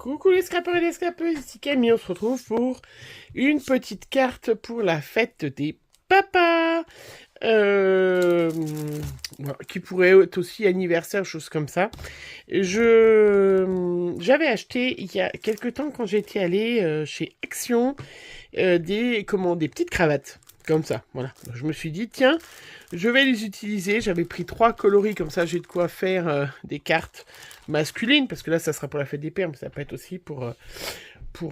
Coucou les scrapeurs et les scrapeuses, ici Camille, on se retrouve pour une petite carte pour la fête des papas, voilà, qui pourrait être aussi anniversaire, choses comme ça. J'avais acheté il y a quelque temps quand j'étais allée chez Action des petites cravates. Comme ça, voilà. Donc, je me suis dit, tiens, je vais les utiliser. J'avais pris 3 coloris, comme ça j'ai de quoi faire des cartes masculines, parce que là, ça sera pour la fête des pères, mais ça peut être aussi pour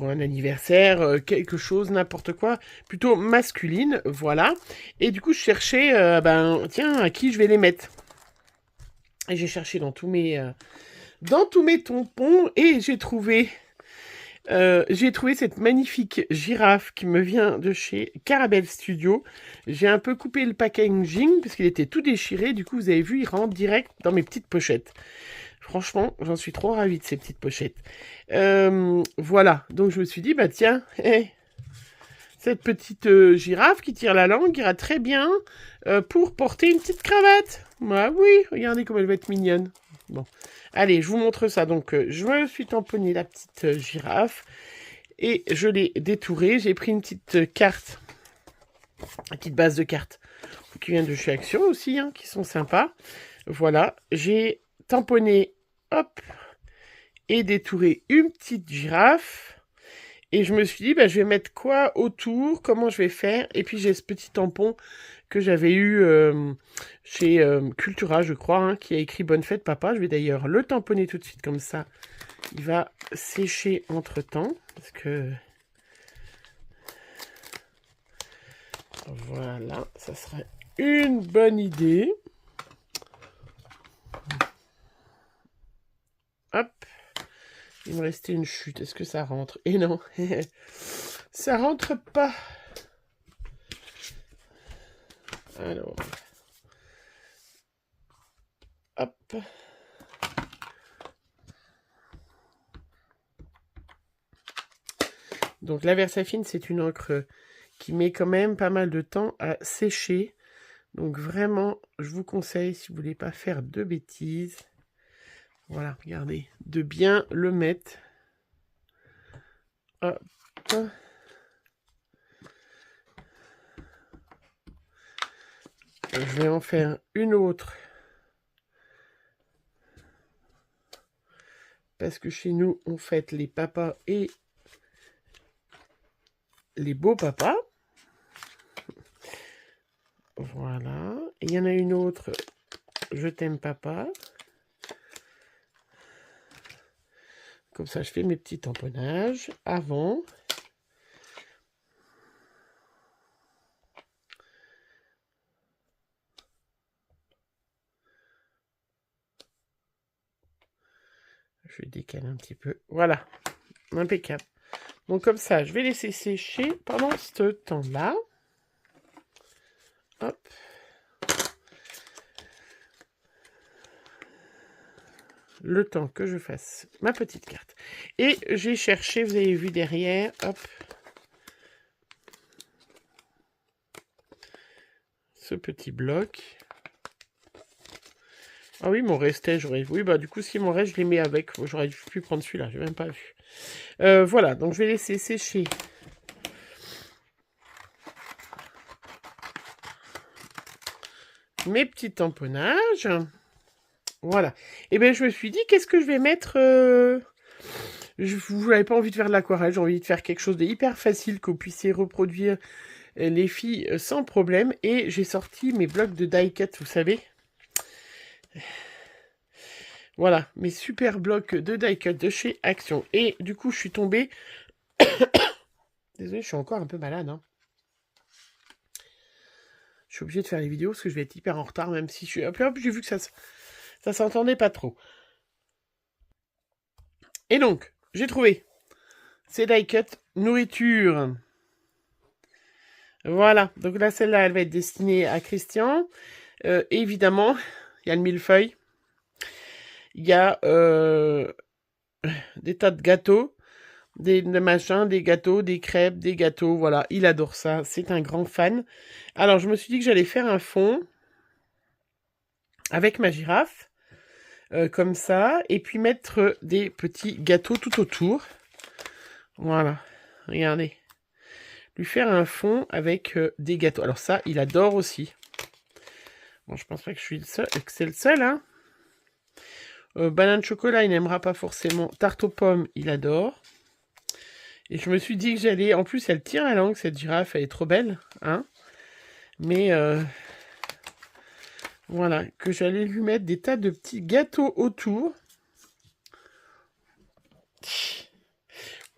un anniversaire, quelque chose, n'importe quoi, plutôt masculine, voilà. Et du coup, je cherchais, tiens, à qui je vais les mettre. Et j'ai cherché dans tous mes tampons, et j'ai trouvé cette magnifique girafe qui me vient de chez Caramel Studio. J'ai un peu coupé le packaging parce qu'il était tout déchiré. Du coup, vous avez vu, il rentre direct dans mes petites pochettes. Franchement, j'en suis trop ravie de ces petites pochettes. Voilà, donc je me suis dit, bah tiens, cette petite girafe qui tire la langue ira très bien pour porter une petite cravate. Bah oui, regardez comme elle va être mignonne. Bon, allez, je vous montre ça. Donc, je me suis tamponné la petite girafe et je l'ai détourée. J'ai pris une petite carte, une petite base de cartes qui vient de chez Action aussi, hein, qui sont sympas. Voilà, j'ai tamponné, hop, et détouré une petite girafe. Et je me suis dit, bah, je vais mettre quoi autour, comment je vais faire. Et puis j'ai ce petit tampon que j'avais eu chez Cultura, je crois, hein, qui a écrit Bonne fête papa. Je vais d'ailleurs le tamponner tout de suite comme ça. Il va sécher entre-temps. Parce que... Voilà, ça serait une bonne idée. Hop. Il me restait une chute. Est-ce que ça rentre? Et non. Ça rentre pas. Alors. Hop. Donc la Versafine, c'est une encre qui met quand même pas mal de temps à sécher. Donc vraiment, je vous conseille, si vous voulez pas faire de bêtises, voilà, regardez, de bien le mettre. Hop. Je vais en faire une autre. Parce que chez nous, on fête les papas et les beaux papas. Voilà. Et il y en a une autre, je t'aime papa. Comme ça, je fais mes petits tamponnages avant. Je décale un petit peu. Voilà. Impeccable. Donc comme ça, je vais laisser sécher pendant ce temps-là. Hop. Le temps que je fasse ma petite carte. Et j'ai cherché, vous avez vu derrière, hop, ce petit bloc. Ah oui, mon restait, j'aurais... Oui, bah du coup, si mon reste, je les mets avec. J'aurais pu prendre celui-là, j'ai même pas vu. Voilà, donc je vais laisser sécher mes petits tamponnages. Voilà. Et bien, je me suis dit, qu'est-ce que je vais mettre Vous n'avez pas envie de faire de l'aquarelle, j'ai envie de faire quelque chose de hyper facile, que vous puissiez reproduire les filles sans problème. Et j'ai sorti mes blocs de die cut, vous savez. Voilà, mes super blocs de die cut de chez Action. Et du coup, je suis tombée... Désolée, je suis encore un peu malade. Hein. Je suis obligée de faire les vidéos parce que je vais être hyper en retard, même si je suis... Hop, j'ai vu que ça s'entendait pas trop. Et donc, j'ai trouvé ces die cut nourriture. Voilà, donc là, celle-là, elle va être destinée à Christian. Évidemment, il y a le millefeuille. Il y a des tas de gâteaux, des machins, des gâteaux, des crêpes, des gâteaux. Voilà, il adore ça. C'est un grand fan. Alors, je me suis dit que j'allais faire un fond avec ma girafe. comme ça, et puis mettre des petits gâteaux tout autour. Voilà, regardez. Lui faire un fond avec des gâteaux. Alors ça, il adore aussi. Bon, je pense pas que je suis le seul, que c'est le seul, hein. Banane chocolat, il n'aimera pas forcément. Tarte aux pommes, il adore. Et je me suis dit que j'allais... En plus, elle tire la langue, cette girafe, elle est trop belle, hein. Mais, voilà, que j'allais lui mettre des tas de petits gâteaux autour.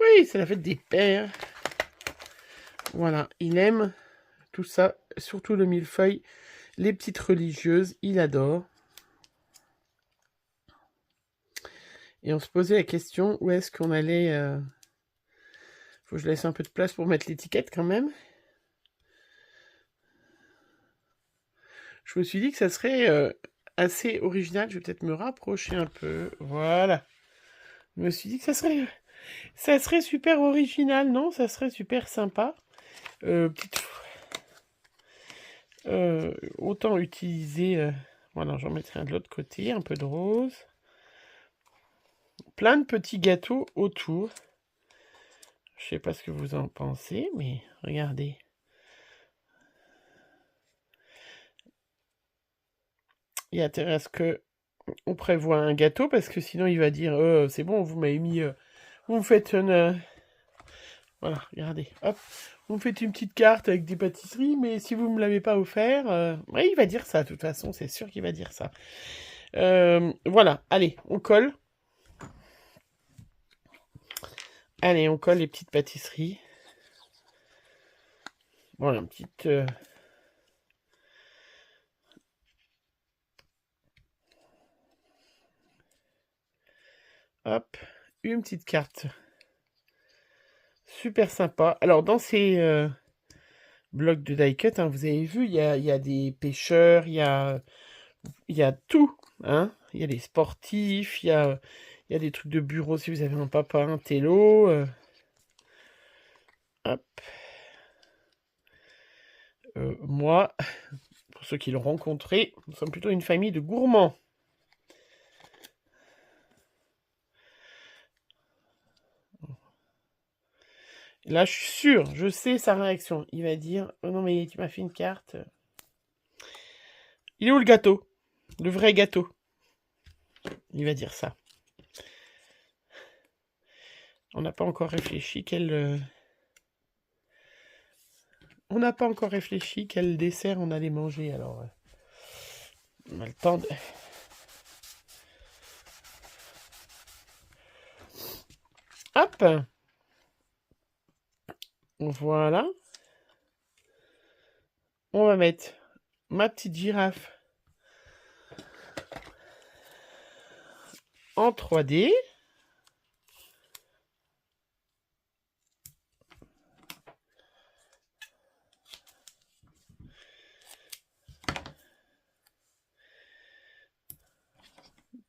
Oui, c'est la fête des pères. Voilà, il aime tout ça, surtout le millefeuille. Les petites religieuses, il adore. Et on se posait la question, où est-ce qu'on allait... Faut que je laisse un peu de place pour mettre l'étiquette quand même. Je me suis dit que ça serait assez original. Je vais peut-être me rapprocher un peu. Voilà. Je me suis dit que ça serait super original, non? Ça serait super sympa. Autant utiliser... voilà, j'en mettrai un de l'autre côté, un peu de rose. Plein de petits gâteaux autour. Je sais pas ce que vous en pensez, mais regardez. Il y a intérêt à ce que on prévoit un gâteau, parce que sinon il va dire c'est bon, vous m'avez mis... vous me faites une... voilà, regardez, hop. Vous me faites une petite carte avec des pâtisseries, mais si vous ne me l'avez pas offert... ouais, il va dire ça, de toute façon, c'est sûr qu'il va dire ça. Voilà, allez, on colle. Allez, on colle les petites pâtisseries. Voilà, une petite... hop, une petite carte. Super sympa. Alors, dans ces blocs de die cut, hein, vous avez vu, il y a des pêcheurs, il y a tout. Hein. Il y a les sportifs, il y a des trucs de bureau si vous avez un papa, un télo. Hop. Moi, pour ceux qui l'ont rencontré, nous sommes plutôt une famille de gourmands. Là, je suis sûr, je sais sa réaction. Il va dire, oh non mais tu m'as fait une carte. Il est où le gâteau? Le vrai gâteau? Il va dire ça. On n'a pas encore réfléchi on n'a pas encore réfléchi quel dessert on allait manger, alors... on a le temps de... Hop! Voilà. On va mettre ma petite girafe en 3D.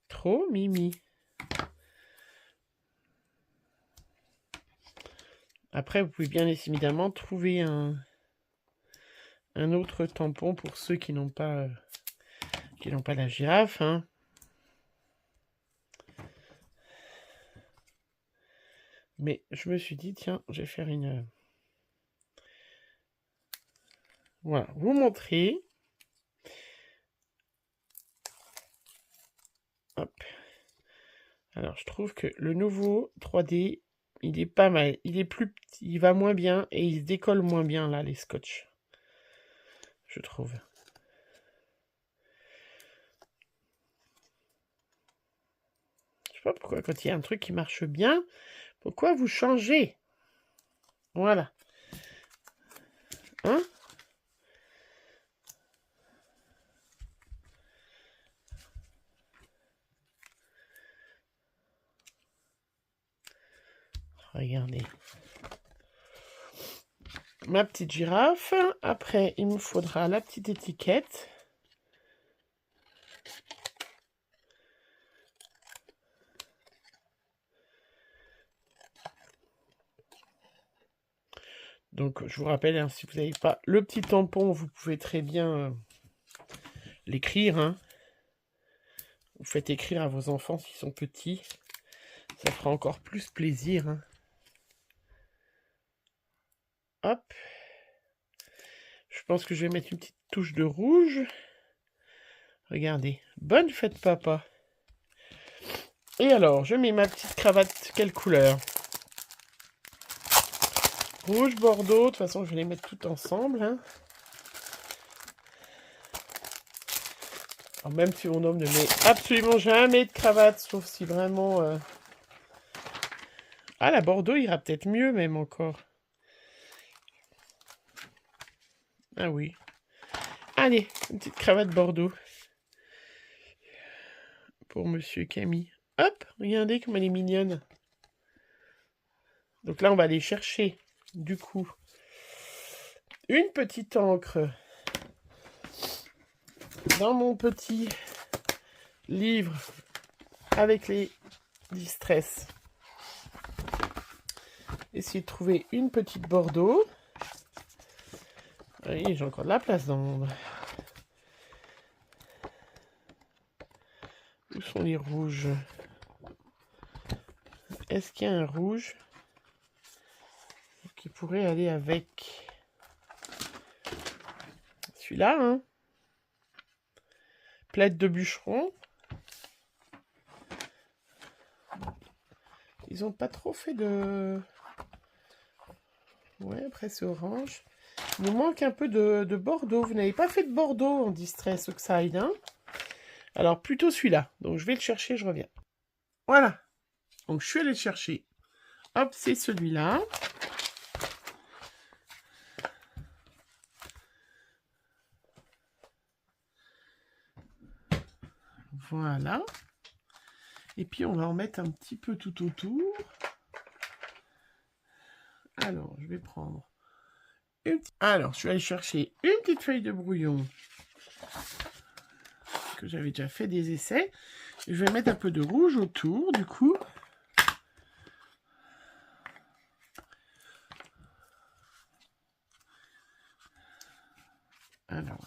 Trop mimi. Après, vous pouvez bien évidemment trouver un autre tampon pour ceux qui n'ont pas la girafe. Hein. Mais je me suis dit, tiens, je vais faire une... Voilà, vous montrer. Hop. Alors, je trouve que le nouveau 3D, il est pas mal. Il est plus petit, il va moins bien et il se décolle moins bien, là, les scotch. Je trouve. Je sais pas pourquoi, quand il y a un truc qui marche bien, pourquoi vous changez? Voilà. Hein? Regardez. Ma petite girafe. Après, il me faudra la petite étiquette. Donc, je vous rappelle, hein, si vous n'avez pas le petit tampon, vous pouvez très bien l'écrire. Hein. Vous faites écrire à vos enfants s'ils sont petits. Ça fera encore plus plaisir. Hein. Hop. Je pense que je vais mettre une petite touche de rouge. Regardez. Bonne fête, papa. Et alors, je mets ma petite cravate. Quelle couleur? Rouge, bordeaux. De toute façon, je vais les mettre toutes ensemble. Hein. Alors, même si mon homme ne met absolument jamais de cravate, sauf si vraiment... Ah, la bordeaux ira peut-être mieux même encore. Ah oui. Allez, une petite cravate bordeaux. Pour Monsieur Camille. Hop, regardez comme elle est mignonne. Donc là, on va aller chercher, du coup, une petite encre dans mon petit livre avec les distress. Essayer de trouver une petite bordeaux. Oui, j'ai encore de la place dans mon... Où sont les rouges? Est-ce qu'il y a un rouge qui pourrait aller avec celui-là, hein? Plaide de bûcheron. Ils ont pas trop fait de... Ouais, après c'est orange. Il nous manque un peu de bordeaux. Vous n'avez pas fait de bordeaux en Distress Oxide, hein? Alors plutôt celui-là. Donc je vais le chercher, je reviens. Voilà. Donc je suis allée le chercher. Hop, c'est celui-là. Voilà. Et puis on va en mettre un petit peu tout autour. Alors, je vais prendre une petite... Alors, je suis allée chercher une petite feuille de brouillon que j'avais déjà fait des essais. Je vais mettre un peu de rouge autour, du coup. Alors...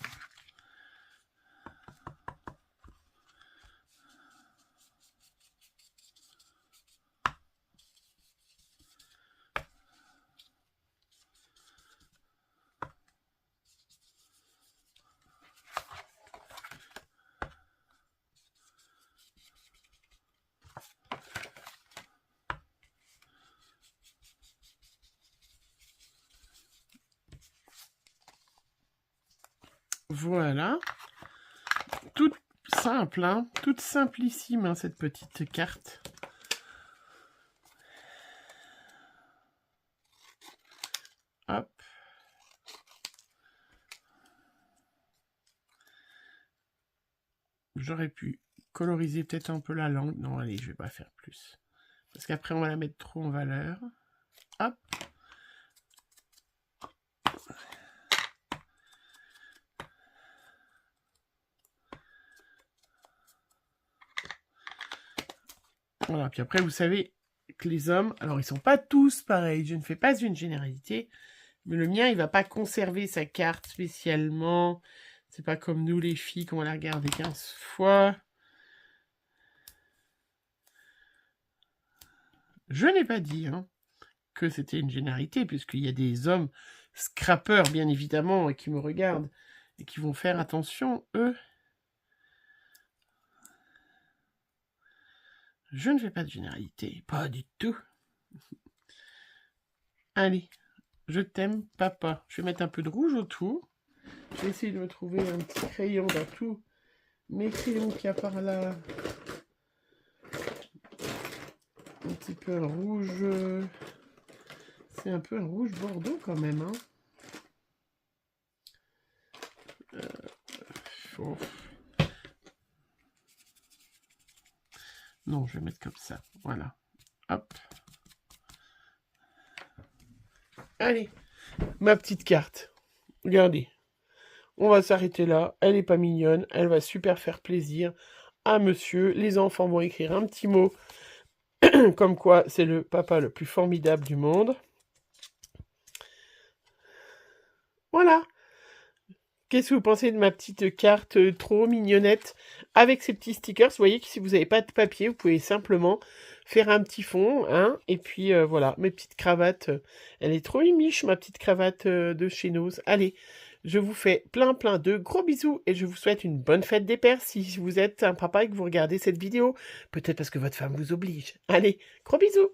Voilà. Toute simple, hein, toute simplissime, hein, cette petite carte. Hop. J'aurais pu coloriser peut-être un peu la langue. Non, allez, je vais pas faire plus. Parce qu'après, on va la mettre trop en valeur. Hop. Voilà, puis après, vous savez que les hommes, alors ils sont pas tous pareils, je ne fais pas une généralité, mais le mien, il va pas conserver sa carte spécialement. C'est pas comme nous, les filles, qu'on va la regarder 15 fois. Je n'ai pas dit hein, que c'était une généralité, puisqu'il y a des hommes scrappeurs, bien évidemment, qui me regardent, et qui vont faire attention, eux. Je ne fais pas de généralité, pas du tout. Allez, je t'aime, papa. Je vais mettre un peu de rouge autour. Je vais essayer de me trouver un petit crayon dans tous mes crayons qu'il y a par là. Un petit peu un rouge. C'est un peu un rouge bordeaux quand même. Hein. Oh. Non, je vais mettre comme ça. Voilà. Hop. Allez, ma petite carte. Regardez. On va s'arrêter là. Elle n'est pas mignonne. Elle va super faire plaisir à monsieur. Les enfants vont écrire un petit mot comme quoi c'est le papa le plus formidable du monde. Voilà. Qu'est-ce que vous pensez de ma petite carte trop mignonnette avec ces petits stickers? Vous voyez que si vous n'avez pas de papier, vous pouvez simplement faire un petit fond, hein, et puis voilà, mes petites cravates. Elle est trop mimiche, ma petite cravate de chez Nose. Allez, je vous fais plein de gros bisous et je vous souhaite une bonne fête des pères si vous êtes un papa et que vous regardez cette vidéo. Peut-être parce que votre femme vous oblige. Allez, gros bisous!